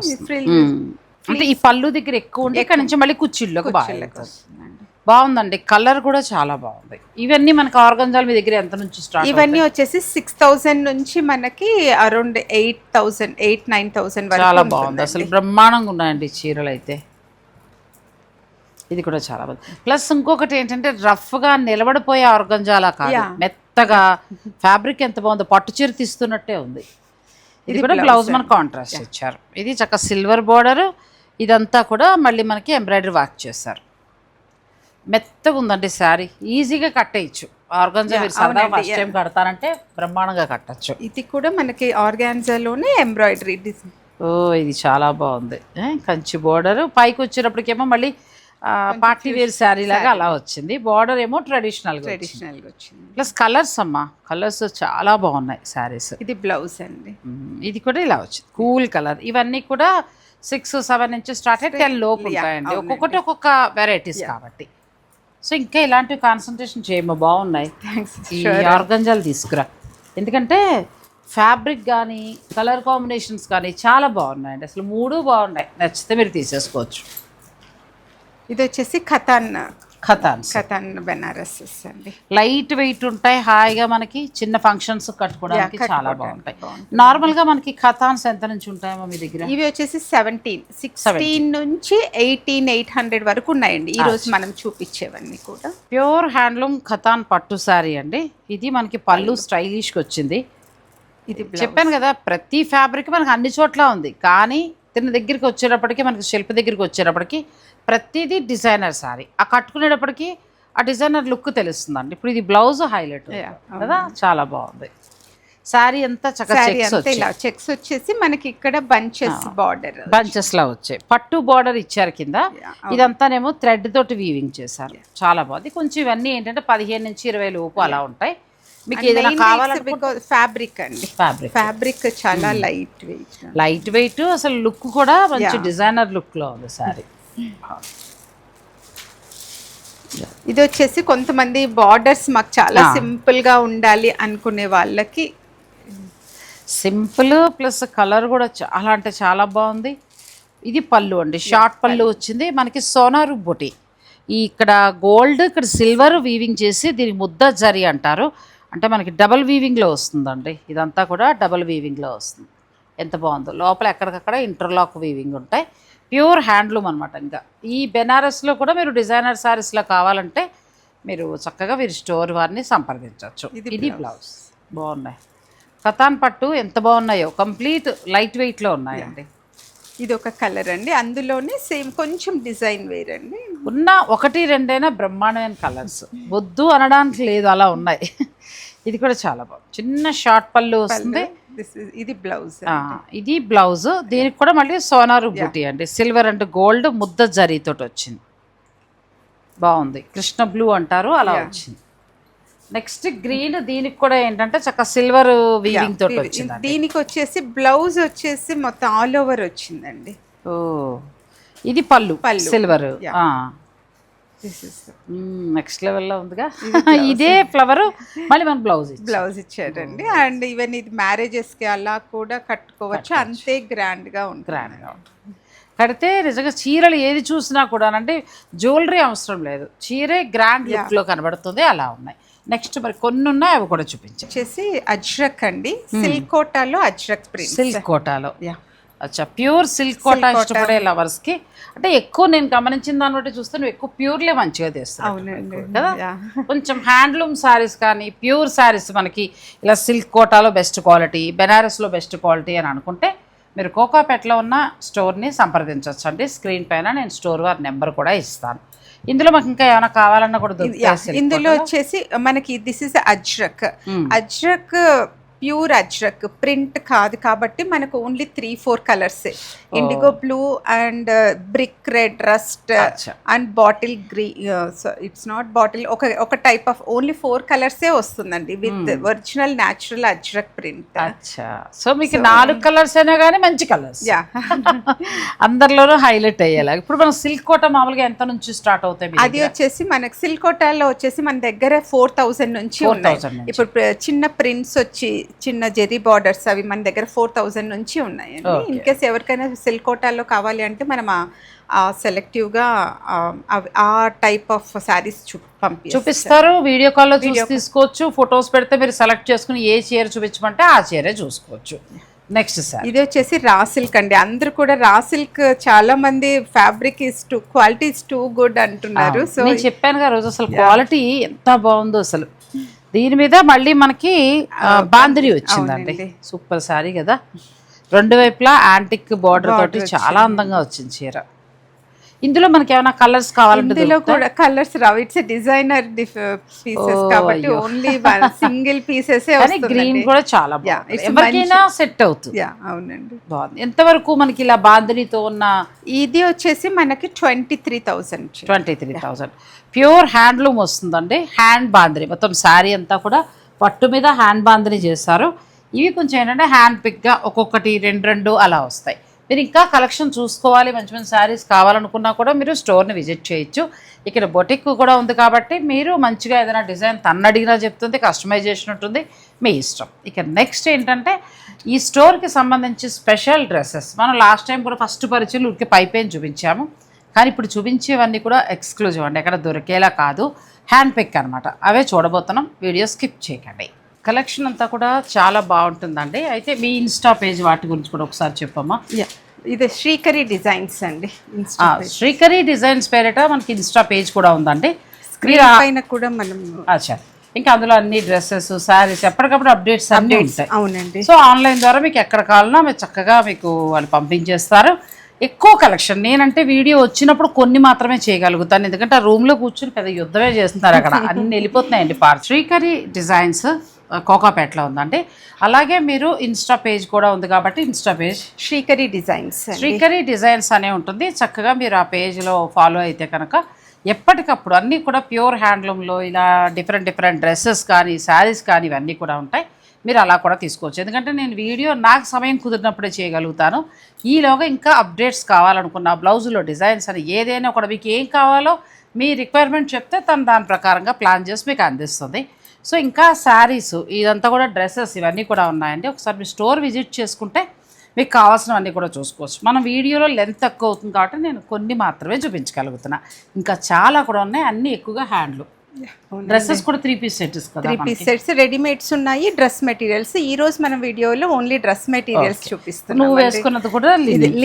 అంటే ఈ పళ్ళు దగ్గర ఎక్కువ ఉండి ఇక్కడ నుంచి మళ్ళీ కుచ్చిళ్ళకి బాగుందండి. కలర్ కూడా చాలా బాగుంది. ఇవన్నీ మనకి ఆర్గంజాల్ మీ దగ్గర ఎంత నుంచి స్టార్ట్? ఇవన్నీ వచ్చేసి 6,000 నుంచి మనకి అరౌండ్ 8,000 8-9,000 వరకు. చాలా బాగుంది, అసలు బ్రహ్మాండంగా ఉన్నాయండి చీరలు అయితే. ఇది కూడా చాలా బాగుంది. ప్లస్ ఇంకొకటి ఏంటంటే రఫ్గా నిలబడిపోయే ఆర్గంజాలా కాదు, మెత్తగా ఫ్యాబ్రిక్ ఎంత బాగుందో, పట్టు చీర తీస్తున్నట్టే ఉంది. ఇది కూడా బ్లౌజ్ మనకు కాంట్రాస్ట్ ఇచ్చారు. ఇది చక్కగా సిల్వర్ బోర్డర్, ఇదంతా కూడా మళ్ళీ మనకి ఎంబ్రాయిడరీ వర్క్ చేశారు. మెత్తగా ఉందండి శారీ, ఈజీగా కట్టేయచ్చు. ఆర్గాన్జా మీరు సరదా ఫస్ట్ టైం కడతారంటే బ్రహ్మాండంగా కట్టచ్చు. ఇది కూడా మనకి ఆర్గాన్జాలోనే ఎంబ్రాయిడరీ డిజైన్. ఓ ఇది చాలా బాగుంది. కంచి బోర్డర్ పైకి వచ్చేటప్పటికేమో మళ్ళీ పార్టీ వేర్ శారీ లాగా అలా వచ్చింది. బార్డర్ ఏమో ట్రెడిషనల్గా వచ్చింది. ప్లస్ కలర్స్ అమ్మా, కలర్స్ చాలా బాగున్నాయి శారీస్. ఇది బ్లౌజ్ అండి. ఇది కూడా ఇలా వచ్చింది కూల్ కలర్. ఇవన్నీ కూడా 6-7 నుంచి స్టార్ట్ అయ్యి 10 లోపు ఉంటాయండి. ఒక్కొక్కటి ఒక్కొక్క వెరైటీస్ కాబట్టి. సో ఇంకా ఇలాంటివి కాన్సన్ట్రేషన్ చేయమో, బాగున్నాయి. ఈ ఆర్గంజాలు తీసుకురా, ఎందుకంటే ఫ్యాబ్రిక్ కానీ కలర్ కాంబినేషన్స్ కానీ చాలా బాగున్నాయండి. అసలు 3 బాగున్నాయి, నచ్చితే మీరు తీసేసుకోవచ్చు. ఇది వచ్చేసి ఖతాన్ బెనారస్ అండి. లైట్ వెయిట్ ఉంటాయి, హాయిగా మనకి చిన్న ఫంక్షన్స్ కట్టుకోవడానికి చాలా బాగుంటాయి. నార్మల్గా మనకి ఖతాన్స్ ఎంత నుంచి ఉంటాయో మీ దగ్గర? ఇవి వచ్చేసి 16 నుంచి 1800 వరకు ఉన్నాయండి. ఈ రోజు మనం చూపించేవన్నీ కూడా ప్యూర్ హ్యాండ్లూమ్ ఖతాన్ పట్టు శారీ అండి. ఇది మనకి పళ్ళు స్టైలిష్గా వచ్చింది. ఇది చెప్పాను కదా, ప్రతి ఫ్యాబ్రిక్ మనకి అన్ని చోట్ల ఉంది, కానీ తిన్న దగ్గరికి వచ్చేటప్పటికి మనకి శిల్ప దగ్గరికి వచ్చేటప్పటికి ప్రతిదీ డిజైనర్ శారీ. ఆ కట్టుకునేటప్పటికి ఆ డిజైనర్ లుక్ తెలుస్తుందండి. ఇప్పుడు ఇది బ్లౌజ్ హైలైట్ కదా, చాలా బాగుంది. శారీ అంతా చక్కగా చెక్స్ వచ్చేసి మనకి ఇక్కడ బంచెస్ బార్డర్, బంచెస్ లా వచ్చాయి. పట్టు బార్డర్ ఇచ్చారు కింద. ఇదంతానేమో థ్రెడ్ తోటి వీవింగ్ చేశారు, చాలా బాగుంది. కొంచెం ఇవన్నీ ఏంటంటే 15 నుంచి 20 లోపు అలా ఉంటాయి. మీకు ఏదైనా కావాలంటే ఫ్యాబ్రిక్ అండి, ఫ్యాబ్రిక్ చాలా లైట్ వెయిట్, అసలు లుక్ కూడా మంచి డిజైనర్ లుక్ లో ఉంది సారీ. ఇది వచ్చేసి కొంతమంది బార్డర్స్ మాకు చాలా సింపుల్ గా ఉండాలి అనుకునే వాళ్ళకి, సింపుల్ ప్లస్ కలర్ కూడా చాలా అంటే చాలా బాగుంది. ఇది పళ్ళు అండి, షార్ట్ పళ్ళు వచ్చింది మనకి. సోనారు బొటి, ఈ ఇక్కడ గోల్డ్, ఇక్కడ సిల్వర్ వీవింగ్ చేసి దీనికి ముద్ద జరీ అంటారు. అంటే మనకి డబల్ వీవింగ్లో వస్తుందండి. ఇదంతా కూడా డబల్ వీవింగ్లో వస్తుంది. ఎంత బాగుందో, లోపల ఎక్కడికక్కడ ఇంటర్లాక్ వీవింగ్ ఉంటాయి. ప్యూర్ హ్యాండ్లూమ్ అనమాట. ఇంకా ఈ బెనారస్లో కూడా మీరు డిజైనర్ శారీస్లో కావాలంటే మీరు చక్కగా మీరు స్టోర్ వారిని సంప్రదించవచ్చు. ఇది బ్లౌజ్ బాగున్నాయి. ఖతాన్ పట్టు ఎంత బాగున్నాయో, కంప్లీట్ లైట్ వెయిట్లో ఉన్నాయండి. ఇది ఒక కలర్ అండి, అందులోనే సేమ్ కొంచెం డిజైన్ వేరండి. ఉన్న 1-2 బ్రహ్మాండమైన కలర్స్, వద్దు అనడానికి లేదు, అలా ఉన్నాయి. ఇది కూడా చాలా బాగుంది. చిన్న షార్ట్ పళ్ళు వస్తుంది. ఇది బ్లౌజ్, ఇది బ్లౌజ్. దీనికి కూడా మళ్ళీ సోనారు బూటీ అండి, సిల్వర్ అండ్ గోల్డ్ ముద్ద జరీతో వచ్చింది. బాగుంది, కృష్ణ బ్లూ అంటారు అలా వచ్చింది. నెక్స్ట్ గ్రీన్, దీనికి కూడా ఏంటంటే చక్కగా సిల్వర్ వీవింగ్ తోటి వచ్చింది. దీనికి వచ్చేసి బ్లౌజ్ వచ్చేసి మొత్తం ఆల్ ఓవర్ వచ్చిందండి. ఓ ఇది పళ్ళు సిల్వర్. నెక్స్ట్ లెవెల్లో ఉందిగా. ఇదే ఫ్లవర్ మళ్ళీ మన బ్లౌజ్ ఇచ్చారండి. అండ్ ఈవెన్ ఇది మ్యారేజెస్ కి అలా కూడా కట్టుకోవచ్చు, అంతే గ్రాండ్ గా ఉంటుంది. కడితే నిజంగా చీరలు ఏది చూసినా కూడా అంటే జ్యువెలరీ అవసరం లేదు, చీరే గ్రాండ్ లుక్ లో కనబడుతుంది. అలా ఉన్నాయి. నెక్స్ట్ మరి కొన్ని ఉన్నాయి, అవి కూడా చూపించేసి అజ్రక్ అండి, సిల్క్ కోటాలో అజ్రక్ ప్రింట్. సిల్క్ కోటాలో అచ్చా, ప్యూర్ సిల్క్ కోటా ఇష్టపడే లవర్స్కి అంటే ఎక్కువ నేను గమనించిన దాన్ని బట్టి చూస్తే నువ్వు ఎక్కువ ప్యూర్లే మంచిగా తెస్తావు కదా. కొంచెం హ్యాండ్లూమ్ శారీస్ కానీ ప్యూర్ శారీస్ మనకి ఇలా సిల్క్ కోటాలో బెస్ట్ క్వాలిటీ, బెనారస్లో బెస్ట్ క్వాలిటీ అని అనుకుంటే మీరు కోకాపేటలో ఉన్న స్టోర్ని సంప్రదించవచ్చు అండి. స్క్రీన్ పైన నేను స్టోర్ వారి నెంబర్ కూడా ఇస్తాను. ఇందులో మాకు ఇంకా ఏమైనా కావాలన్నా కూడా దొరుకుతాయి. ఇందులో వచ్చేసి మనకి this is ajrak. Ajrak pure ajrak print కాదు కాబట్టి మనకు only 3-4 colours, indigo blue and brick red, rust and bottle green. It's not bottle, ఒక టైప్ ఆఫ్ ఓన్లీ 4 కలర్సే వస్తుందండి with original natural ajrak print. So మీకు 4 కలర్స్ అయినా కానీ మంచి కలర్స్, అందరిలోనూ హైలైట్ అయ్యేలా. ఇప్పుడు మనం సిల్క్ కోటా మామూలుగా ఎంత నుంచి స్టార్ట్ అవుతాయి? అది వచ్చేసి మనకి సిల్క్ కోటాలో వచ్చేసి మన దగ్గర 4,000 నుంచి ఉన్నాయి. ఇప్పుడు చిన్న ప్రింట్స్ వచ్చి చిన్న జెరీ బార్డర్స్ అవి మన దగ్గర 4000 నుంచి ఉన్నాయండి. ఇన్ కేస్ ఎవరికైనా సిల్క్ కోటాలో కావాలి అంటే మనం సెలెక్టివ్గా ఆ టైప్ ఆఫ్ శారీస్ చూపిస్తారు. వీడియో కాల్లో చూసి తీసుకోవచ్చు. ఫొటోస్ పెడితే మీరు సెలెక్ట్ చేసుకుని ఏ చీర చూపించమంటే ఆ చీరే చూసుకోవచ్చు. నెక్స్ట్ సార్ ఇది వచ్చేసి రా సిల్క్ అండి. అందరూ కూడా రా సిల్క్ చాలా మంది fabric is two quality is too good అంటున్నారు. సో నేను చెప్పాను కదా రోజు అసలు క్వాలిటీ ఎంత బాగుందో అసలు. దీని మీద మళ్ళీ మనకి బాందిరి వచ్చిందండి. సూపర్ సారీ కదా, రెండు వైపులా యాంటిక్ బార్డర్ తోటి చాలా అందంగా వచ్చింది చీర. ఇందులో మనకి ఏమైనా కలర్స్ కావాలంటే ఇందులో కూడా colours Rao. It's designer pieces కాబట్టి ఓన్లీ సింగిల్ పీసెస్. గ్రీన్ కూడా చాలా బాగుంది, ఎవరికైనా సెట్ అవుతుంది. అవునండి, బాగుంది. ఎంతవరకు మనకి ఇలా బాందినితో ఉన్న ఇది వచ్చేసి మనకి 23,000. 23,000 ప్యూర్ హ్యాండ్లూమ్ వస్తుందండి. హ్యాండ్ బాందిని మొత్తం శారీ అంతా కూడా పట్టు మీద హ్యాండ్ బాందిని చేస్తారు. ఇవి కొంచెం ఏంటంటే హ్యాండ్ పిక్గా ఒక్కొక్కటి రెండు అలా వస్తాయి. మీరు ఇంకా కలెక్షన్ చూసుకోవాలి, మంచి మంచి శారీస్ కావాలనుకున్నా కూడా మీరు స్టోర్ని విజిట్ చేయొచ్చు. ఇక్కడ బొటిక్ కూడా ఉంది కాబట్టి మీరు మంచిగా ఏదైనా డిజైన్ తన్నడిగినా చెప్తుంది, కస్టమైజేషన్ ఉంటుంది, మీ ఇష్టం. ఇక నెక్స్ట్ ఏంటంటే ఈ స్టోర్కి సంబంధించి స్పెషల్ డ్రెస్సెస్. మనం లాస్ట్ టైం కూడా ఫస్ట్ పరిచయం ఉడికి పైపైన చూపించాము, కానీ ఇప్పుడు చూపించేవన్నీ కూడా ఎక్స్క్లూజివ్ అండి, ఎక్కడ దొరికేలా కాదు, హ్యాండ్ పిక్ అనమాట. అవే చూడబోతున్నాం, వీడియో స్కిప్ చేయకండి. కలెక్షన్ అంతా కూడా చాలా బాగుంటుందండి. అయితే మీ ఇన్స్టా పేజ్ వాటి గురించి కూడా ఒకసారి చెప్పమ్మా. ఇది శ్రీకరి డిజైన్స్ అండి. శ్రీకరి డిజైన్స్ పేరిట మనకి ఇన్స్టా పేజ్ కూడా ఉందండి. పైన కూడా మనం అచ్చా, ఇంకా అందులో అన్ని డ్రెస్సెస్, శారీస్ ఎప్పటికప్పుడు అప్డేట్స్ అన్నీ ఉంటాయి. అవునండి. సో ఆన్లైన్ ద్వారా మీకు ఎక్కడ కావాలన్నా మీరు చక్కగా మీకు వాళ్ళు పంపించేస్తారు. ఎక్కువ కలెక్షన్ నేనంటే వీడియో వచ్చినప్పుడు కొన్ని మాత్రమే చేయగలుగుతాను, ఎందుకంటే ఆ రూమ్లో కూర్చుని పెద్ద యుద్ధమే చేస్తున్నారు అక్కడ, అన్ని వెళ్ళిపోతున్నాయండి. శ్రీకరి డిజైన్స్ కోకాపేటలో ఉందండి. అలాగే మీరు ఇన్స్టా పేజ్ కూడా ఉంది కాబట్టి ఇన్స్టా పేజ్ శ్రీకరి డిజైన్స్ అనే ఉంటుంది. చక్కగా మీరు ఆ పేజ్లో ఫాలో అయితే కనుక ఎప్పటికప్పుడు అన్నీ కూడా ప్యూర్ హ్యాండ్లూమ్లో ఇలా డిఫరెంట్ డ్రెస్సెస్ కానీ శారీస్ కానీ ఇవన్నీ కూడా ఉంటాయి. మీరు అలా కూడా తీసుకోవచ్చు, ఎందుకంటే నేను వీడియో నాకు సమయం కుదిరినప్పుడే చేయగలుగుతాను. ఈలోగా ఇంకా అప్డేట్స్ కావాలనుకున్న బ్లౌజులో డిజైన్స్ అని ఏదైనా కూడా మీకు ఏం కావాలో మీ రిక్వైర్మెంట్ చెప్తే తను దాని ప్రకారంగా ప్లాన్ చేసి మీకు అందిస్తుంది. సో ఇంకా శారీస్ ఇదంతా కూడా డ్రెస్సెస్ ఇవన్నీ కూడా ఉన్నాయండి. ఒకసారి మీ స్టోర్ విజిట్ చేసుకుంటే మీకు కావాల్సినవన్నీ కూడా చూసుకోవచ్చు. మన వీడియోలో లెంత్ తక్కువ అవుతుంది కాబట్టి నేను కొన్ని మాత్రమే చూపించగలుగుతున్నా, ఇంకా చాలా కూడా ఉన్నాయి, అన్నీ ఎక్కువగా హ్యాండ్లు. డ్రెస్సెస్ కూడా 3 పీస్ సెట్స్ కదా, 3 పీస్ సెట్స్ రెడీమేడ్స్ ఉన్నాయి, డ్రెస్ మెటీరియల్స్. ఈ రోజు మనం వీడియోలో ఓన్లీ డ్రెస్ మెటీరియల్స్ చూపిస్తున్నాం. నువ్వు వేసుకున్నది కూడా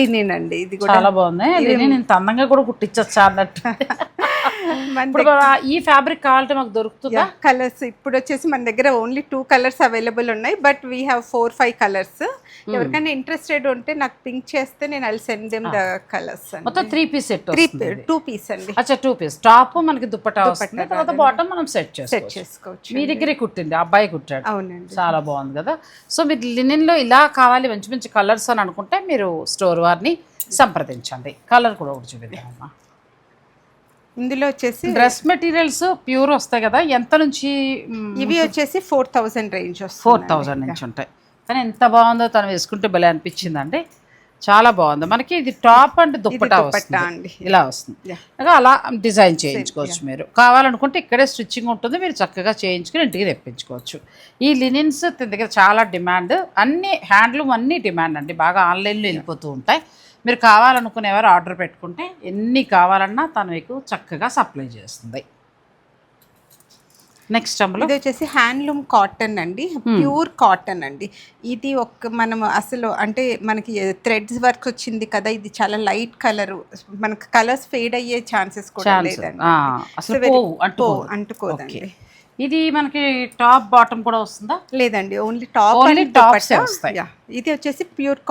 లినిన్ అండి, ఇది కూడా చాలా బాగుంది. లినిన్ ఇంత అందంగా కూడా కుట్టించొచ్చా అన్నట్టు. ఈ ఫ్యాబ్రిక్ కావాలంటే మాకు దొరుకుతుందా? కలర్స్ ఇప్పుడు వచ్చేసి మన దగ్గర ఓన్లీ 2 కలర్స్ అవైలబుల్ ఉన్నాయి, బట్ వీ హ్యావ్ 4-5 కలర్స్. ఎవరికైనా ఇంట్రెస్టెడ్ ఉంటే నాకు పింక్ చేస్తే నేను I'll send them the colours. మొత్తం 3 పీస్ సెట్, 2 పీస్ అండి. అచ్చా 2 పీస్ టాప్ మనకి దుపట్టా వస్తుంది, తర్వాత బాటమ్ మనం సెట్ చేసుకోవచ్చు. మీ దగ్గరే కుట్టింది, అబ్బాయి కుట్టాడు. అవునండి, చాలా బాగుంది కదా. సో మీరు లినిన్ లో ఇలా కావాలి మంచి మంచి కలర్స్ అని అనుకుంటే మీరు స్టోర్ వారిని సంప్రదించండి. కలర్ కూడా ఒకటి చూపిద్దామమ్మా. ఇందులో వచ్చేసి డ్రెస్ మెటీరియల్స్ ప్యూర్ వస్తాయి కదా, ఎంత నుంచి? ఇవి వచ్చేసి 4,000 రేంజ్ వస్తుంది. 4,000 నుంచి ఉంటాయి. కానీ ఎంత బాగుందో తను వేసుకుంటే భలే అనిపించిందండి, చాలా బాగుంది. మనకి ఇది టాప్ అండ్ దుప్పటా వస్తుంది, ఇలా వస్తుంది. అలా డిజైన్ చేయించుకోవచ్చు. మీరు కావాలనుకుంటే ఇక్కడే స్టిచ్చింగ్ ఉంటుంది, మీరు చక్కగా చేయించుకుని ఇంటికి తెప్పించుకోవచ్చు. ఈ లినిన్స్ దగ్గర చాలా డిమాండ్, అన్ని హ్యాండ్లూమ్ అన్ని డిమాండ్ అండి, బాగా ఆన్లైన్లో వెళ్ళిపోతూ ఉంటాయి. మీరు కావాలనుకునే ఎవరు ఆర్డర్ పెట్టుకుంటే ఎన్ని కావాలన్నా తను మీకు చక్కగా సప్లై చేస్తుంది. నెక్స్ట్ ఇది వచ్చేసి హ్యాండ్లూమ్ కాటన్ అండి, ప్యూర్ కాటన్ అండి. ఇది మనం అసలు అంటే మనకి థ్రెడ్స్ వర్క్ వచ్చింది కదా, ఇది చాలా లైట్ కలర్, మనకి కలర్స్ ఫేడ్ అయ్యే ఛాన్సెస్ కూడా లేదండి, అంటుకోదండి. ఇది మనకి టాప్ బాటమ్ కూడా వస్తుందా? లేదండి, ఓన్లీ టాప్స్ వస్తాయి. ఇది వచ్చేసి pure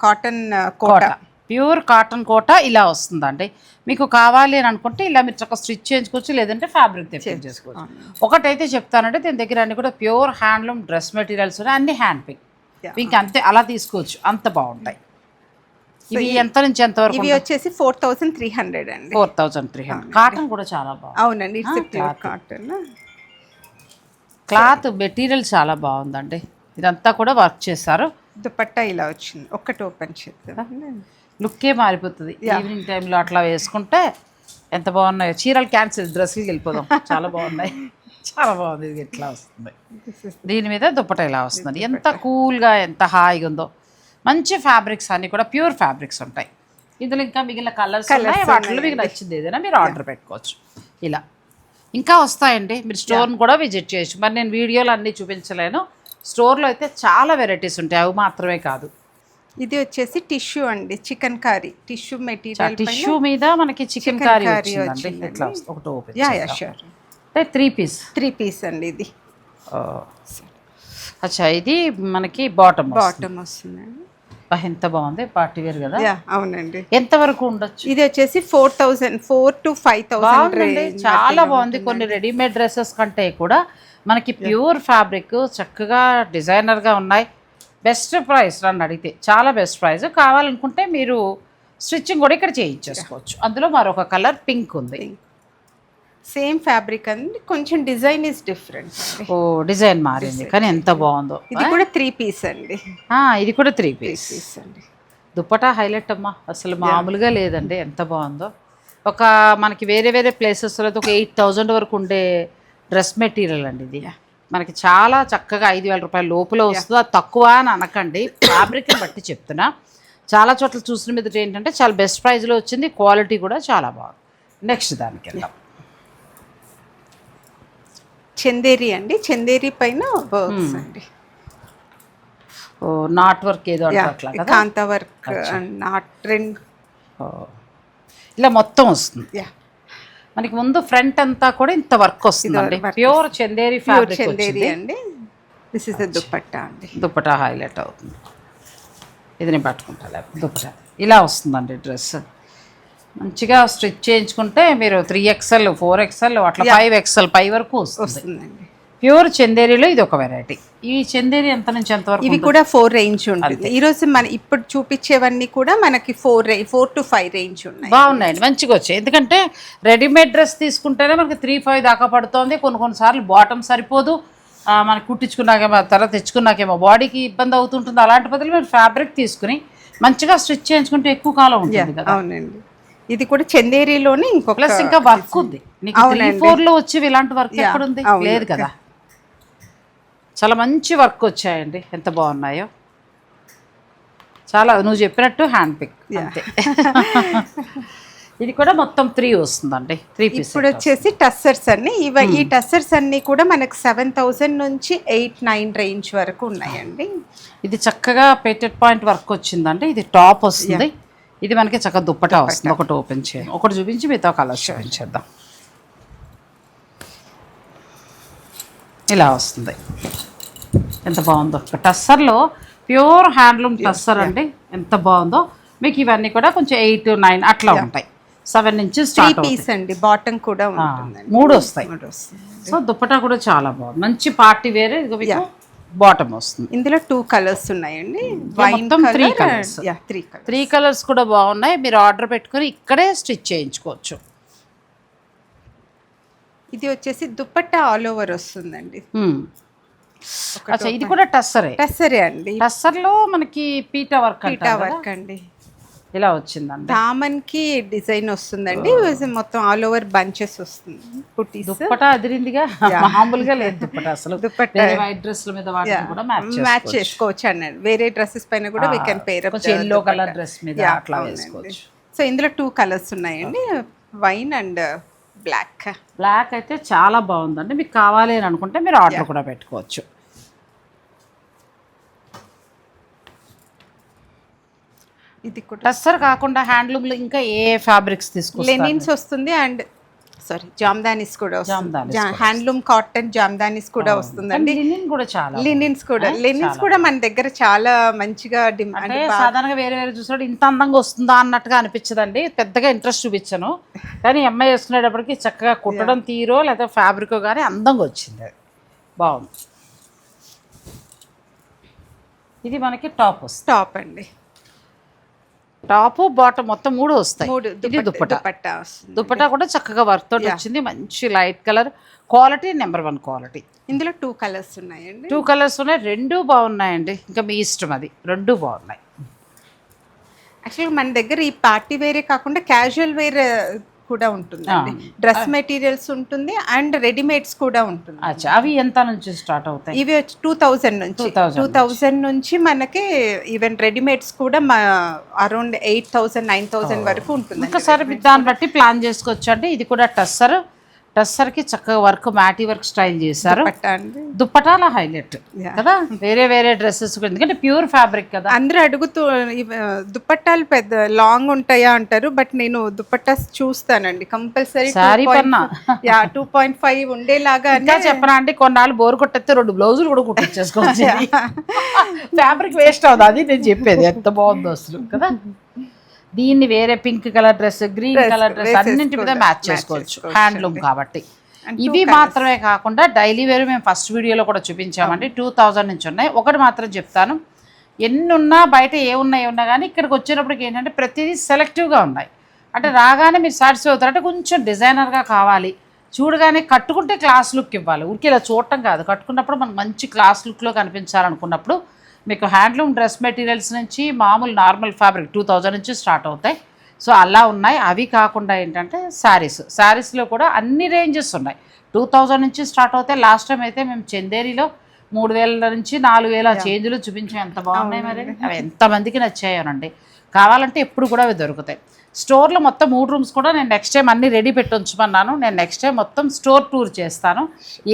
cotton Kota, pure cotton Kota ఇలా వస్తుందండి. మీకు కావాలి అని అనుకుంటే ఇలా మీరు చక్కగా స్టిచ్ చేయించుకోవచ్చు, లేదంటే ఫ్యాబ్రిక్ తెప్పించేసుకోవచ్చు. ఒకటైతే చెప్తానంటే దీని దగ్గర అన్ని కూడా ప్యూర్ హ్యాండ్లూమ్ డ్రెస్ మెటీరియల్స్ ఉన్నాయి, అన్ని హ్యాండ్ పిక్. మీకు అంతే అలా తీసుకోవచ్చు, అంత బాగుంటాయి. ఇవి ఎంత నుంచి ఎంత వరకు? ఇవి వచ్చేసి 4,300 అండి. 4,300. కాటన్ కూడా చాలా బాగుంది. అవునండి, కాటన్ క్లాత్ మెటీరియల్ చాలా బాగుందండి. ఇదంతా కూడా వర్క్ చేశారు. దుపట్టా ఇలా వచ్చింది, ఒక్కటి ఓపెన్ చేద్దాం, లుక్కే మారిపోతుంది. ఈవినింగ్ టైంలో అట్లా వేసుకుంటే ఎంత బాగున్నాయో. చీరలు క్యాన్సిల్, డ్రెస్సులకి వెళ్ళిపోదాం, చాలా బాగున్నాయి. చాలా బాగుంది. ఇది ఇట్లా వస్తుంది, దీని మీద దుప్పట ఇలా వస్తుంది. ఎంత కూల్గా ఎంత హాయిగా ఉందో. మంచి ఫ్యాబ్రిక్స్ అన్నీ కూడా ప్యూర్ ఫ్యాబ్రిక్స్ ఉంటాయి. ఇందులో ఇంకా మిగిలిన కలర్స్ ఉన్నాయి, వాటిలో మీకు నచ్చింది ఏదైనా మీరు ఆర్డర్ పెట్టుకోవచ్చు. ఇలా ఇంకా వస్తాయండి, మీరు స్టోర్ని కూడా విజిట్ చేయొచ్చు. మరి నేను వీడియోలో అన్నీ చూపించలేను, స్టోర్లో అయితే చాలా వెరైటీస్ ఉంటాయి, అవి మాత్రమే కాదు. ఇది వచ్చేసి టిష్యూ అండి, chicken curry tissue material, tissue మీద మనకి చికెన్ కర్రీ వచ్చిందండి. ఇట్లా ఒకటి ఓపెన్ అంటే 3 పీస్ అండి. ఇది అచ్చా, ఇది మనకి బాటమ్ వస్తుందండి. ఎంత బాగుంది, పార్టీ వేర్ కదా. అవునండి. ఎంత వరకు ఉండొచ్చు? ఇది వచ్చేసి 4 to 5,000. చాలా బాగుంది. కొన్ని రెడీమేడ్ డ్రెస్సెస్ కంటే కూడా మనకి ప్యూర్ ఫ్యాబ్రిక్ చక్కగా డిజైనర్గా ఉన్నాయి. బెస్ట్ ప్రైస్ నన్ను అడిగితే చాలా బెస్ట్ ప్రైస్. కావాలనుకుంటే మీరు స్టిచ్చింగ్ కూడా ఇక్కడ చేయించేసుకోవచ్చు. అందులో మరొక కలర్ పింక్ ఉంది, సేమ్ ఫ్యాబ్రిక్ అండి, కొంచెం డిజైన్ ఇస్ డిఫరెంట్. ఓ డిజైన్ మారింది కానీ ఎంత బాగుందో. ఇది కూడా 3 పీస్ అండి. ఇది కూడా 3 పీస్ అండి. దుప్పటా హైలైట్ అమ్మా, అసలు మామూలుగా లేదండి, ఎంత బాగుందో. ఒక మనకి వేరే వేరే ప్లేసెస్లో ఒక 8,000 వరకు ఉండే డ్రెస్ మెటీరియల్ అండి ఇది. మనకి చాలా చక్కగా 5,000 రూపాయల లోపల వస్తుంది. అది తక్కువ అని అనకండి, ఫ్యాబ్రిక్ని బట్టి చెప్తున్నా. చాలా చోట్ల చూసిన మీద ఏంటంటే చాలా బెస్ట్ ప్రైస్లో వచ్చింది, క్వాలిటీ కూడా చాలా బాగుంది. నెక్స్ట్ దానికి వెళ్దాం. చందేరి అండి, చందేరి పైన వర్క్స్ అండి. నాట్ వర్క్ ఏదో అట్లా కదా, కాంతా వర్క్, నాట్ ట్రెండ్ ఇలా మొత్తం వస్తుంది. మనకి ముందు ఫ్రంట్ అంతా కూడా ఇంత వర్క్ వస్తుందండి, ప్యూర్ చందేరి ఫ్యాబ్రిక్ చందేరి అండి. దిస్ ఇస్ ద దుపట్టా అండి. దుపట్టా హైలైట్ అవుతుంది. ఇది నేను పట్టుకుంటా. దుపట్టా ఇలా వస్తుందండి డ్రెస్. మంచిగా స్టిచ్ చేయించుకుంటే మీరు 3XL 4XL అట్లా 5XL పై వరకు వస్తుందండి. ప్యూర్ చందేరిలో ఇది ఒక వెరైటీ. ఈ చందేరి ఎంత నుంచి ఎంత వరకు? ఇవి కూడా 4 రేంజ్ ఉంటుంది. ఈరోజు మన ఇప్పుడు చూపించేవన్నీ కూడా మనకి 4 to 5 రేంజ్ ఉన్నాయి. బాగున్నాయండి, మంచిగా వచ్చాయి. ఎందుకంటే రెడీమేడ్ డ్రెస్ తీసుకుంటేనే మనకి 3-5 దాకా పడుతుంది. కొన్నిసార్లు బాటమ్ సరిపోదు, మనకి కుట్టించుకున్నాకేమో తర్వాత తెచ్చుకున్నాకేమో బాడీకి ఇబ్బంది అవుతుంటుంది. అలాంటి బదులు మీరు ఫ్యాబ్రిక్ తీసుకుని మంచిగా స్టిచ్ చేయించుకుంటే ఎక్కువ కాలం ఉంటుంది కదా. అవునండి. ఇది కూడా చందేరిలోనే ఇంకో ప్లస్ ఇంకా వర్క్ ఉంది. 3-4లో వచ్చి ఇలాంటి వర్క్ ఎక్కడ ఉంది? లేదు కదా. చాలా మంచి వర్క్ వచ్చాయండి, ఎంత బాగున్నాయో. చాలా నువ్వు చెప్పినట్టు హ్యాండ్ పిక్ అంతే. ఇది కూడా మొత్తం 3 వస్తుందండి, 3 పీస్. ఇప్పుడు వచ్చేసి టస్సర్స్ అన్ని. ఈ టస్సర్స్ అన్ని కూడా మనకు 7,000 నుంచి 8-9 రేంజ్ వరకు ఉన్నాయండి. ఇది చక్కగా పేటెడ్ పాయింట్ వర్క్ వచ్చిందండి. ఇది టాప్ వస్తుంది, ఇది మనకి చక్కగా దుప్పటా వస్తుంది. ఒకటి ఓపెన్ చేయండి, ఒకటి చూపించి మిగతా కలర్స్ చూపించేద్దాం. ఇలా వస్తుంది, ఎంత బాగుందో. టస్సర్లో ప్యూర్ హ్యాండ్లూమ్ టస్సర్ అండి, ఎంత బాగుందో. మీకు ఇవన్నీ కూడా కొంచెం 8-9 అట్లా ఉంటాయి. 7 నుంచి స్టార్ట్ పీస్ అండి. బాటమ్ కూడా ఉంటుంది, 3 వస్తాయి. సో దుప్పటా కూడా చాలా బాగుంది, మంచి పార్టీ వేర్. ఇది బాటమ్ వస్తుంది. ఇందులో 2 కలర్స్ ఉన్నాయండి, మొత్తం 3 కలర్స్ కూడా బాగున్నాయి. మీరు ఆర్డర్ పెట్టుకుని ఇక్కడే స్టిచ్ చేయించుకోవచ్చు. ఇది వచ్చేసి దుపట్టా ఆల్ ఓవర్ వస్తుందండి. ఇది కూడా టస్సరే అండి. టస్సర్లో మనకి పీటా వర్క్ అండి. ఇలా వచ్చిందండి. దామన్ కి డిజైన్ వస్తుందండి, మొత్తం ఆల్ ఓవర్ బంచెస్ వస్తుంది. దుప్పటా అదిరిందిగా, మామూలుగా లేదు దుప్పటా అసలు. వైట్ డ్రెస్ల మీద కూడా మ్యాచ్ చేసుకోవచ్చు అన్నాడు. వేరే డ్రెస్సెస్ పైన కూడా we can pair up. Yellow colour dress మీద అట్లా వేసుకోవచ్చు. సో ఇందులో 2 కలర్స్ ఉన్నాయండి, వైన్ అండ్ బ్లాక్ అయితే చాలా బాగుందండి. మీకు కావాలి అని అనుకుంటే మీరు ఆర్డర్ కూడా పెట్టుకోవచ్చు. ఇది కూడా టస్సర్ కాకుండా హ్యాండ్లూమ్లో ఇంకా ఏ ఫ్యాబ్రిక్స్ తీసుకుంటారు? లెనిన్స్ వస్తుంది అండ్ జామ్దానీస్ కూడా వస్తుంది. హ్యాండ్లూమ్ కాటన్ జామ్దానీస్ కూడా వస్తుందండి. లినిన్స్ కూడా మన దగ్గర చాలా మంచిగా డిమాండ్. సాధారణంగా వేరే వేరే చూసాడు ఇంత అందంగా వస్తుందా అన్నట్టుగా అనిపించదండి, పెద్దగా ఇంట్రెస్ట్ చూపించను. కానీ అమ్మాయి వేసుకునేటప్పటికి చక్కగా కుట్టడం తీరో లేదా ఫ్యాబ్రిక్ కానీ అందంగా వచ్చింది, అది బాగుంది. ఇది మనకి టాప్ అండి. టాప్ బాటమ్ మొత్తం 3 వస్తాయి. ఇది దుప్పటా కూడా చక్కగా వర్క్ తోటి వచ్చింది, మంచి light colour, quality number 1 quality. ఇందులో 2 కలర్స్ ఉన్నాయండి. 2 కలర్స్ ఉన్నాయి, 2 బాగున్నాయండి. ఇంకా మీ ఇష్టం, అది 2 బాగున్నాయి. యాక్చువల్గా మన దగ్గర ఈ పార్టీ వేరే కాకుండా క్యాజువల్ వేర్ కూడా ఉంటుందండి. డ్రెస్ మెటీరియల్స్ ఉంటుంది అండ్ రెడీమేడ్స్ కూడా ఉంటుంది. అచ్చా, అవి ఎంత నుంచి స్టార్ట్ అవుతాయి? ఇవి 2000 నుంచి 2000 నుంచి మనకి ఈవెన్ రెడీమేడ్స్ కూడా అరౌండ్ 8000 9000 వరకు ఉంటుంది. ఒకసారి దాన్ని బట్టి ప్లాన్ చేసుకోవచ్చు అండి. ఇది కూడా టస్సర్కి చక్కగా వర్క్ మ్యాటీ వర్క్ స్టైల్ చేశారు. దుప్పటాల హైలైట్ కదా, వేరే వేరే డ్రెస్సెస్ ఎందుకంటే ప్యూర్ ఫ్యాబ్రిక్ కదా. అందరూ అడుగుతూ దుప్పట్టాలు పెద్ద లాంగ్ ఉంటాయా అంటారు, బట్ నేను దుప్పట్టాస్ చూస్తానండి కంపల్సరీ. 2.5 ఉండేలాగా ఇంకా చెప్పనా అండి, కొన్నాళ్ళు బోర్ కొట్టేస్తే 2 బ్లౌజులు కూడా కుట్టించేసుకోవచ్చు. ఫ్యాబ్రిక్ వేస్ట్ అవుతుంది, అది నేను చెప్పేది. ఎంత బాగుందో అసలు కదా. దీన్ని వేరే pink colour dress, green colour dress అన్నింటి మీద మ్యాచ్ చేసుకోవచ్చు, హ్యాండ్లూమ్ కాబట్టి. ఇవి మాత్రమే కాకుండా డైలీ వేర్ మేము ఫస్ట్ వీడియోలో కూడా చూపించామండి. 2000 నుంచి ఉన్నాయి. ఒకటి మాత్రం చెప్తాను, ఎన్ని ఉన్నా బయట ఏమున్నా కానీ ఇక్కడికి వచ్చేటప్పటికి ఏంటంటే ప్రతిదీ సెలెక్టివ్గా ఉన్నాయి. అంటే రాగానే మీరు సాటిస్ఫై అవుతారు. అంటే కొంచెం డిజైనర్గా కావాలి, చూడగానే కట్టుకుంటే క్లాస్ లుక్ ఇవ్వాలి, ఊరికి ఇలా చూడటం కాదు, కట్టుకున్నప్పుడు మనకు మంచి క్లాస్ లుక్లో కనిపించాలనుకున్నప్పుడు మీకు హ్యాండ్లూమ్ డ్రెస్ మెటీరియల్స్ నుంచి మామూలు నార్మల్ ఫ్యాబ్రిక్ 2000 నుంచి స్టార్ట్ అవుతాయి. సో అలా ఉన్నాయి. అవి కాకుండా ఏంటంటే శారీస్లో కూడా అన్ని రేంజెస్ ఉన్నాయి. 2000 నుంచి స్టార్ట్ అవుతాయి. లాస్ట్ టైం అయితే మేము చందేరిలో 3000 నుంచి 4000 చేంజ్లు చూపించాం. ఎంత బాగున్నాయి మరి, అవి ఎంతమందికి నచ్చాయోనండి. కావాలంటే ఎప్పుడు కూడా అవి దొరుకుతాయి. స్టోర్లో మొత్తం 3 రూమ్స్ కూడా నేను నెక్స్ట్ టైం అన్నీ రెడీ పెట్టి ఉంచమన్నాను. నేను నెక్స్ట్ టైం మొత్తం స్టోర్ టూర్ చేస్తాను.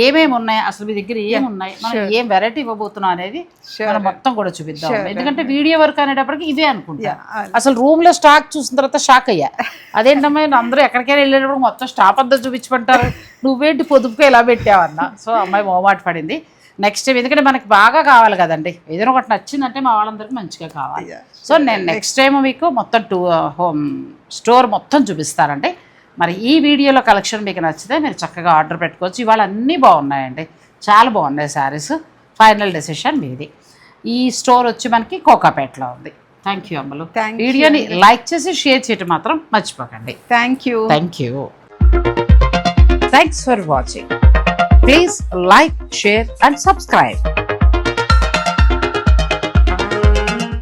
ఏమేమి ఉన్నాయి, అసలు మీ దగ్గర ఏమున్నాయి, మనం ఏం వెరైటీ ఇవ్వబోతున్నాం అనేది మనం మొత్తం కూడా చూపిద్దాం. ఎందుకంటే వీడియో వర్క్ అనేటప్పటికి ఇవే అనుకుంటా. అసలు రూమ్లో స్టాక్ చూసిన తర్వాత షాక్ అయ్యా. అదేంటమ్మా అందరూ ఎక్కడికైనా వెళ్ళేటప్పుడు మొత్తం స్టాప్ అంతా చూపించమంటారు, నువ్వేంటి పొదుపుగా ఇలా పెట్టావన్నా. సో అమ్మాయి మోమాట పడింది. నెక్స్ట్ టైం ఎందుకంటే మనకి బాగా కావాలి కదండి, ఏదైనా ఒకటి నచ్చిందంటే మా వాళ్ళందరికీ మంచిగా కావాలి. సో నేను నెక్స్ట్ టైం మీకు మొత్తం హోమ్ స్టోర్ మొత్తం చూపిస్తానండి. మరి ఈ వీడియోలో కలెక్షన్ మీకు నచ్చితే మీరు చక్కగా ఆర్డర్ పెట్టుకోవచ్చు. ఇవాళ అన్నీ బాగున్నాయండి, చాలా బాగున్నాయి శారీస్. ఫైనల్ డెసిషన్ మీది. ఈ స్టోర్ వచ్చి మనకి కోకాపేటలో ఉంది. థ్యాంక్ యూ అమ్మలు. వీడియోని లైక్ చేసి షేర్ చేయటం మాత్రం మర్చిపోకండి. Thank you. Thanks for watching. Please like, share and subscribe.